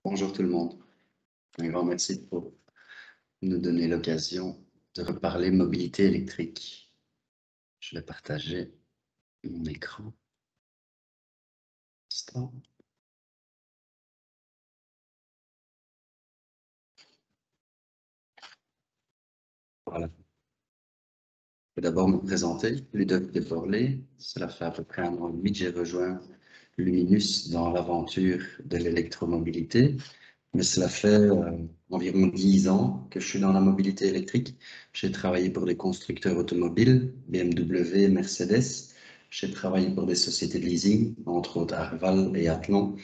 Bonjour tout le monde. Un grand merci pour nous donner l'occasion de reparler mobilité électrique. Je vais partager mon écran. Voilà. Je vais d'abord me présenter, Ludovic Deborlé. Cela fait à peu près 1 an et demi que j'ai rejoint Luminus dans l'aventure de l'électromobilité. Mais cela fait environ 10 ans que je suis dans la mobilité électrique. J'ai travaillé pour des constructeurs automobiles, BMW, Mercedes. J'ai travaillé pour des sociétés de leasing, entre autres Arval et Athlon.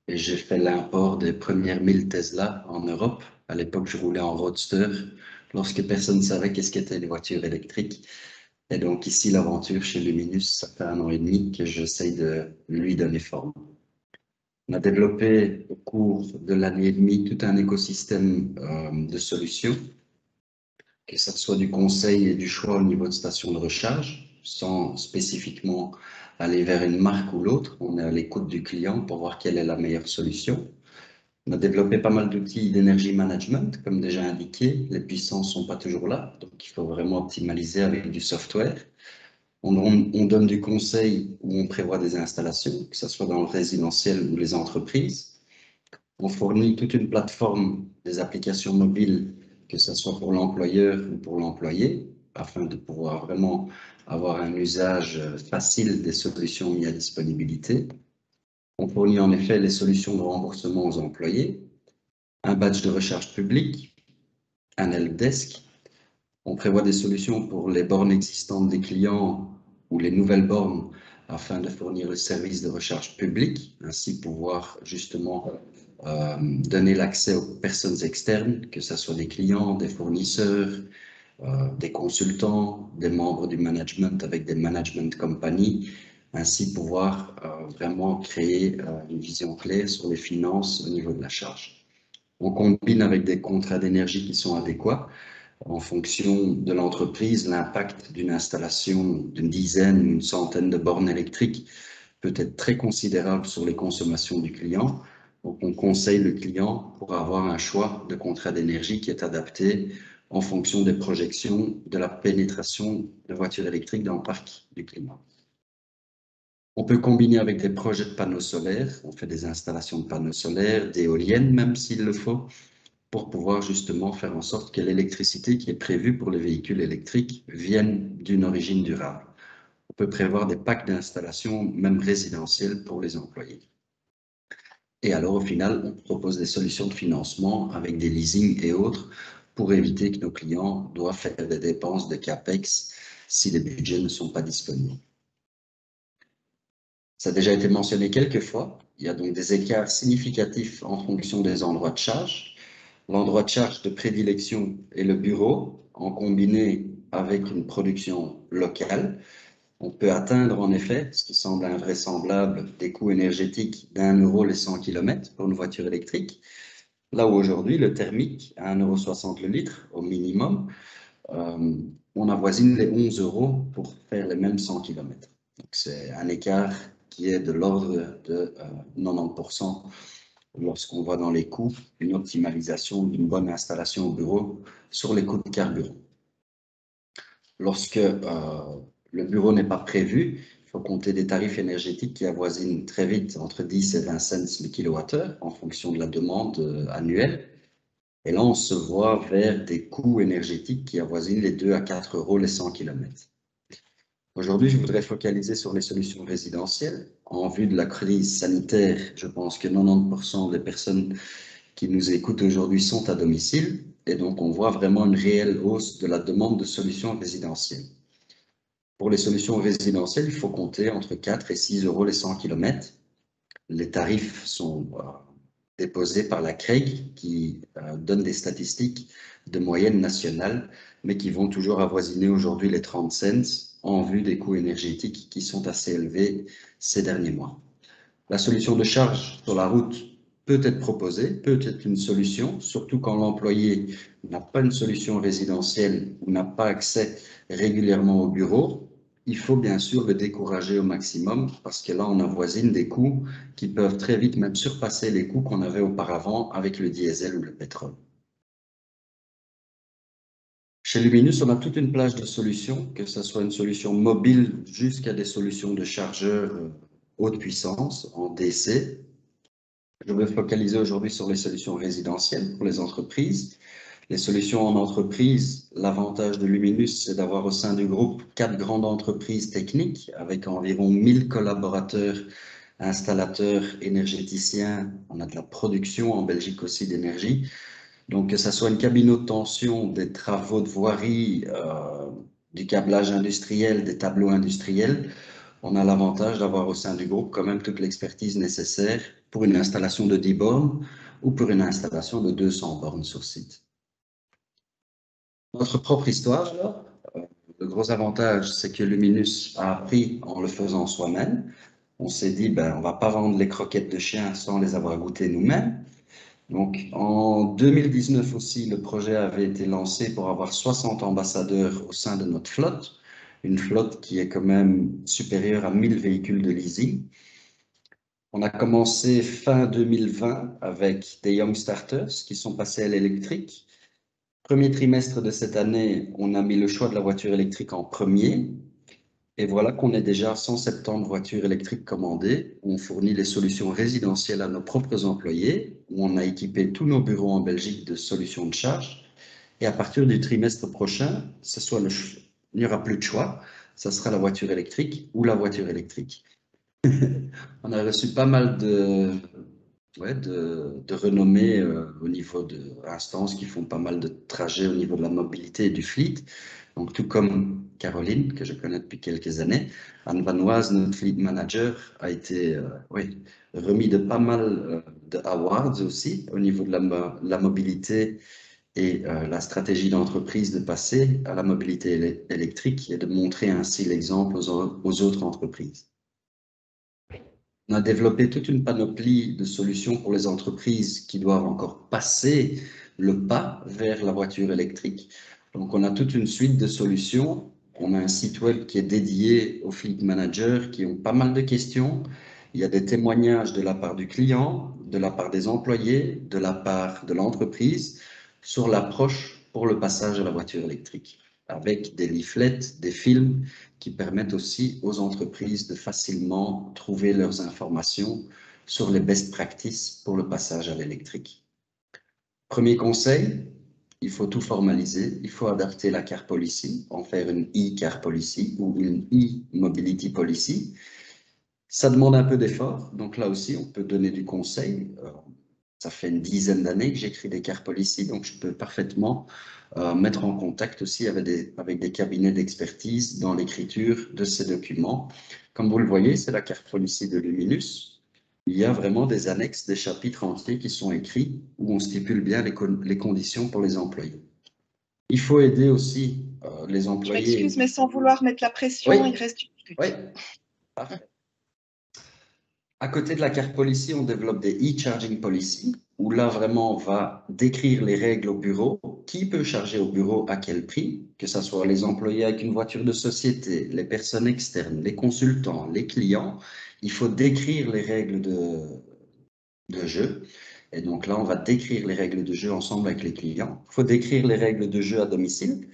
Et j'ai fait l'import des premières 1000 Tesla en Europe. À l'époque, je roulais en roadster, lorsque personne ne savait qu'est-ce qu'étaient les voitures électriques. Et donc ici, l'aventure chez Luminus, ça fait 1 an et demi que j'essaye de lui donner forme. On a développé au cours de l'année et demie tout un écosystème de solutions, que ce soit du conseil et du choix au niveau de stations de recharge, sans spécifiquement aller vers une marque ou l'autre. On est à l'écoute du client pour voir quelle est la meilleure solution. On a développé pas mal d'outils d'énergie management, comme déjà indiqué. Les puissances ne sont pas toujours là, donc il faut vraiment optimaliser avec du software. On donne du conseil où on prévoit des installations, que ce soit dans le résidentiel ou les entreprises. On fournit toute une plateforme des applications mobiles, que ce soit pour l'employeur ou pour l'employé, afin de pouvoir vraiment avoir un usage facile des solutions mises à disponibilité. On fournit en effet les solutions de remboursement aux employés, un badge de recharge public, un helpdesk. On prévoit des solutions pour les bornes existantes des clients ou les nouvelles bornes afin de fournir le service de recharge public, ainsi pouvoir justement donner l'accès aux personnes externes, que ce soit des clients, des fournisseurs, des consultants, des membres du management avec des management companies, ainsi pouvoir vraiment créer une vision claire sur les finances au niveau de la charge. On combine avec des contrats d'énergie qui sont adéquats en fonction de l'entreprise. L'impact d'une installation d'une dizaine ou une centaine de bornes électriques peut être très considérable sur les consommations du client. Donc, on conseille le client pour avoir un choix de contrat d'énergie qui est adapté en fonction des projections de la pénétration de voitures électriques dans le parc du client. On peut combiner avec des projets de panneaux solaires. On fait des installations de panneaux solaires, d'éoliennes même s'il le faut, pour pouvoir justement faire en sorte que l'électricité qui est prévue pour les véhicules électriques vienne d'une origine durable. On peut prévoir des packs d'installation, même résidentiels, pour les employés. Et alors, au final, on propose des solutions de financement avec des leasings et autres pour éviter que nos clients doivent faire des dépenses de CAPEX si les budgets ne sont pas disponibles. Ça a déjà été mentionné quelques fois. Il y a donc des écarts significatifs en fonction des endroits de charge. L'endroit de charge de prédilection est le bureau, en combiné avec une production locale. On peut atteindre en effet, ce qui semble invraisemblable, des coûts énergétiques d'1 € les 100 km pour une voiture électrique. Là où aujourd'hui, le thermique, à 1,60 € le litre au minimum, on avoisine les 11 € pour faire les mêmes 100 km. Donc c'est un écart qui est de l'ordre de 90% lorsqu'on voit dans les coûts une optimalisation d'une bonne installation au bureau sur les coûts de carburant. Lorsque le bureau n'est pas prévu, il faut compter des tarifs énergétiques qui avoisinent très vite entre 10 et 20 cents le kilowattheure en fonction de la demande annuelle. Et là, on se voit vers des coûts énergétiques qui avoisinent les 2 à 4 € les 100 km. Aujourd'hui, je voudrais focaliser sur les solutions résidentielles. En vue de la crise sanitaire, je pense que 90% des personnes qui nous écoutent aujourd'hui sont à domicile. Et donc, on voit vraiment une réelle hausse de la demande de solutions résidentielles. Pour les solutions résidentielles, il faut compter entre 4 et 6 € les 100 km. Les tarifs sont déposés par la CREG qui donne des statistiques de moyenne nationale, mais qui vont toujours avoisiner aujourd'hui les 30 cents en vue des coûts énergétiques qui sont assez élevés ces derniers mois. La solution de charge sur la route peut être proposée, peut être une solution, surtout quand l'employé n'a pas une solution résidentielle ou n'a pas accès régulièrement au bureau. il faut bien sûr le décourager au maximum parce que là, on avoisine des coûts qui peuvent très vite même surpasser les coûts qu'on avait auparavant avec le diesel ou le pétrole. Chez Luminus, on a toute une plage de solutions, que ce soit une solution mobile jusqu'à des solutions de chargeurs haute puissance en DC. Je vais focaliser aujourd'hui sur les solutions résidentielles pour les entreprises. Les solutions en entreprise, l'avantage de Luminus, c'est d'avoir au sein du groupe 4 grandes entreprises techniques avec environ 1000 collaborateurs, installateurs, énergéticiens. On a de la production en Belgique aussi d'énergie. Donc, que ce soit une cabine haute tension, des travaux de voirie, du câblage industriel, des tableaux industriels, on a l'avantage d'avoir au sein du groupe quand même toute l'expertise nécessaire pour une installation de 10 bornes ou pour une installation de 200 bornes sur site. Notre propre histoire, alors, le gros avantage, c'est que Luminus a appris en le faisant soi-même. On s'est dit, ben, on va pas vendre les croquettes de chien sans les avoir goûtées nous-mêmes. Donc, en 2019 aussi, le projet avait été lancé pour avoir 60 ambassadeurs au sein de notre flotte, une flotte qui est quand même supérieure à 1000 véhicules de leasing. On a commencé fin 2020 avec des Young Starters qui sont passés à l'électrique. Premier trimestre de cette année, on a mis le choix de la voiture électrique en premier. Et voilà qu'on est déjà à 170 voitures électriques commandées. On fournit les solutions résidentielles à nos propres employés, où on a équipé tous nos bureaux en Belgique de solutions de charge. Et à partir du trimestre prochain, il n'y aura plus de choix. Ça sera la voiture électrique ou la voiture électrique. On a reçu pas mal de renommées au niveau d'instances qui font pas mal de trajets au niveau de la mobilité et du fleet. Donc, tout comme Caroline, que je connais depuis quelques années, Anne Vanoise, notre fleet manager, a été remis de pas mal de awards aussi au niveau de la mobilité et la stratégie d'entreprise de passer à la mobilité électrique et de montrer ainsi l'exemple aux autres entreprises. On a développé toute une panoplie de solutions pour les entreprises qui doivent encore passer le pas vers la voiture électrique. Donc, on a toute une suite de solutions. On a un site web qui est dédié aux fleet managers qui ont pas mal de questions. Il y a des témoignages de la part du client, de la part des employés, de la part de l'entreprise sur l'approche pour le passage à la voiture électrique, avec des leaflets, des films qui permettent aussi aux entreprises de facilement trouver leurs informations sur les best practices pour le passage à l'électrique. Premier conseil, il faut tout formaliser, il faut adapter la car policy, en faire une e-car policy ou une e-mobility policy. Ça demande un peu d'effort, donc là aussi on peut donner du conseil. Ça fait une dizaine d'années que j'écris des car policy, donc je peux parfaitement mettre en contact aussi avec des cabinets d'expertise dans l'écriture de ces documents. Comme vous le voyez, c'est la carte policy de Luminus. Il y a vraiment des annexes, des chapitres entiers qui sont écrits où on stipule bien les conditions pour les employés. Il faut aider aussi les Je employés. m'excuse, mais sans vouloir mettre la pression, Oui, il reste une minute. oui, parfait. À côté de la carte policy, on développe des e-charging policy, où là vraiment on va décrire les règles au bureau, qui peut charger au bureau à quel prix, que ce soit les employés avec une voiture de société, les personnes externes, les consultants, les clients. Il faut décrire les règles de jeu. Et donc là, on va décrire les règles de jeu ensemble avec les clients. Il faut décrire les règles de jeu à domicile.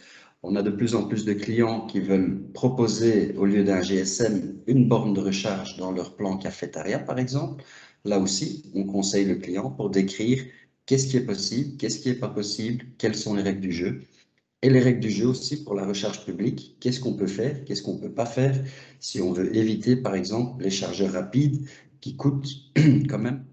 On a de plus en plus de clients qui veulent proposer, au lieu d'un GSM, une borne de recharge dans leur plan cafétéria, par exemple. Là aussi, on conseille le client pour décrire qu'est-ce qui est possible, qu'est-ce qui n'est pas possible, quelles sont les règles du jeu. Et les règles du jeu aussi pour la recharge publique. Qu'est-ce qu'on peut faire, qu'est-ce qu'on ne peut pas faire si on veut éviter, par exemple, les chargeurs rapides qui coûtent quand même.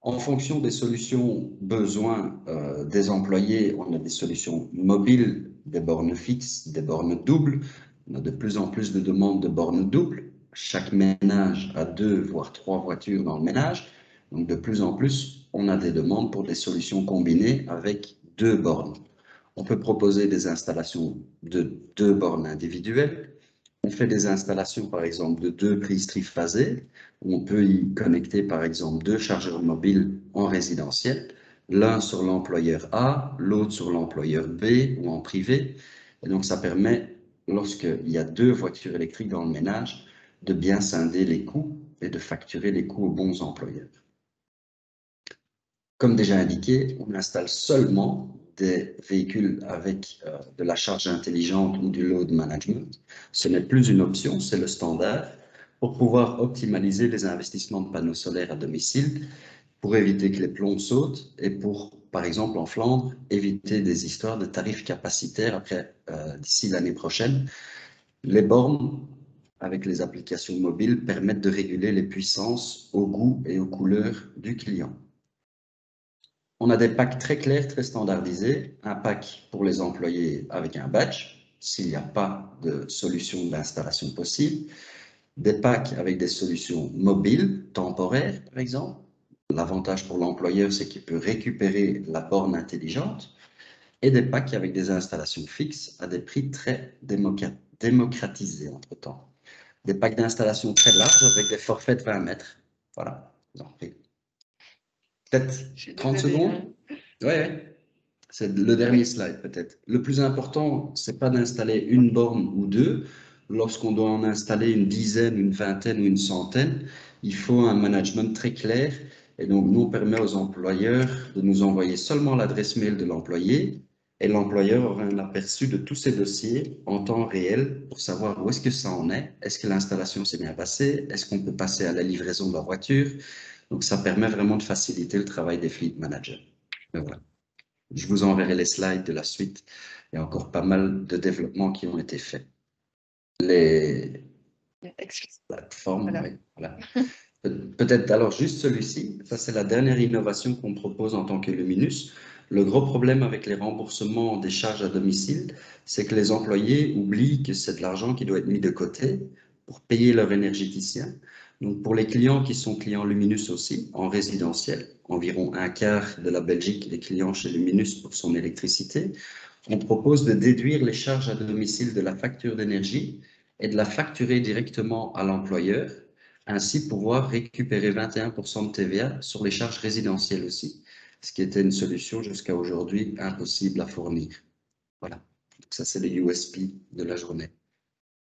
En fonction des solutions besoins des employés, on a des solutions mobiles, des bornes fixes, des bornes doubles. On a de plus en plus de demandes de bornes doubles. Chaque ménage a 2 voire 3 voitures dans le ménage. Donc de plus en plus, on a des demandes pour des solutions combinées avec 2 bornes. On peut proposer des installations de 2 bornes individuelles. On fait des installations, par exemple, de 2 prises triphasées, où on peut y connecter, par exemple, 2 chargeurs mobiles en résidentiel, l'un sur l'employeur A, l'autre sur l'employeur B ou en privé. Et donc, ça permet lorsqu'il y a 2 voitures électriques dans le ménage, de bien scinder les coûts et de facturer les coûts aux bons employeurs. Comme déjà indiqué, on installe seulement des véhicules avec de la charge intelligente ou du load management. Ce n'est plus une option, c'est le standard pour pouvoir optimaliser les investissements de panneaux solaires à domicile, pour éviter que les plombs sautent et pour, par exemple en Flandre, éviter des histoires de tarifs capacitaires après, d'ici l'année prochaine. Les bornes avec les applications mobiles permettent de réguler les puissances au goût et aux couleurs du client. On a des packs très clairs, très standardisés. Un pack pour les employés avec un badge, s'il n'y a pas de solution d'installation possible. Des packs avec des solutions mobiles, temporaires, par exemple. L'avantage pour l'employeur, c'est qu'il peut récupérer la borne intelligente. Et des packs avec des installations fixes à des prix très démocratisés entre-temps. Des packs d'installation très larges avec des forfaits de 20 mètres. Voilà, peut-être 30 secondes. Oui, oui. C'est le dernier slide peut-être. Le plus important, c'est pas d'installer une borne ou deux. Lorsqu'on doit en installer une dizaine, une vingtaine ou une centaine, il faut un management très clair. Et donc, nous, on permet aux employeurs de nous envoyer seulement l'adresse mail de l'employé et l'employeur aura un aperçu de tous ces dossiers en temps réel pour savoir où est-ce que ça en est. Est-ce que l'installation s'est bien passée? Est-ce qu'on peut passer à la livraison de la voiture? Donc, ça permet vraiment de faciliter le travail des fleet managers. Et voilà. Je vous enverrai les slides de la suite. Il y a encore pas mal de développements qui ont été faits. Les plateformes, Voilà. oui, voilà. Peut-être alors juste celui-ci, ça c'est la dernière innovation qu'on propose en tant que Luminus. Le gros problème avec les remboursements des charges à domicile, c'est que les employés oublient que c'est de l'argent qui doit être mis de côté pour payer leur énergéticien. Donc pour les clients qui sont clients Luminus aussi, en résidentiel, environ un quart de la Belgique est client chez Luminus pour son électricité, on propose de déduire les charges à domicile de la facture d'énergie et de la facturer directement à l'employeur, ainsi pouvoir récupérer 21% de TVA sur les charges résidentielles aussi, ce qui était une solution jusqu'à aujourd'hui impossible à fournir. Voilà, donc ça c'est le USP de la journée.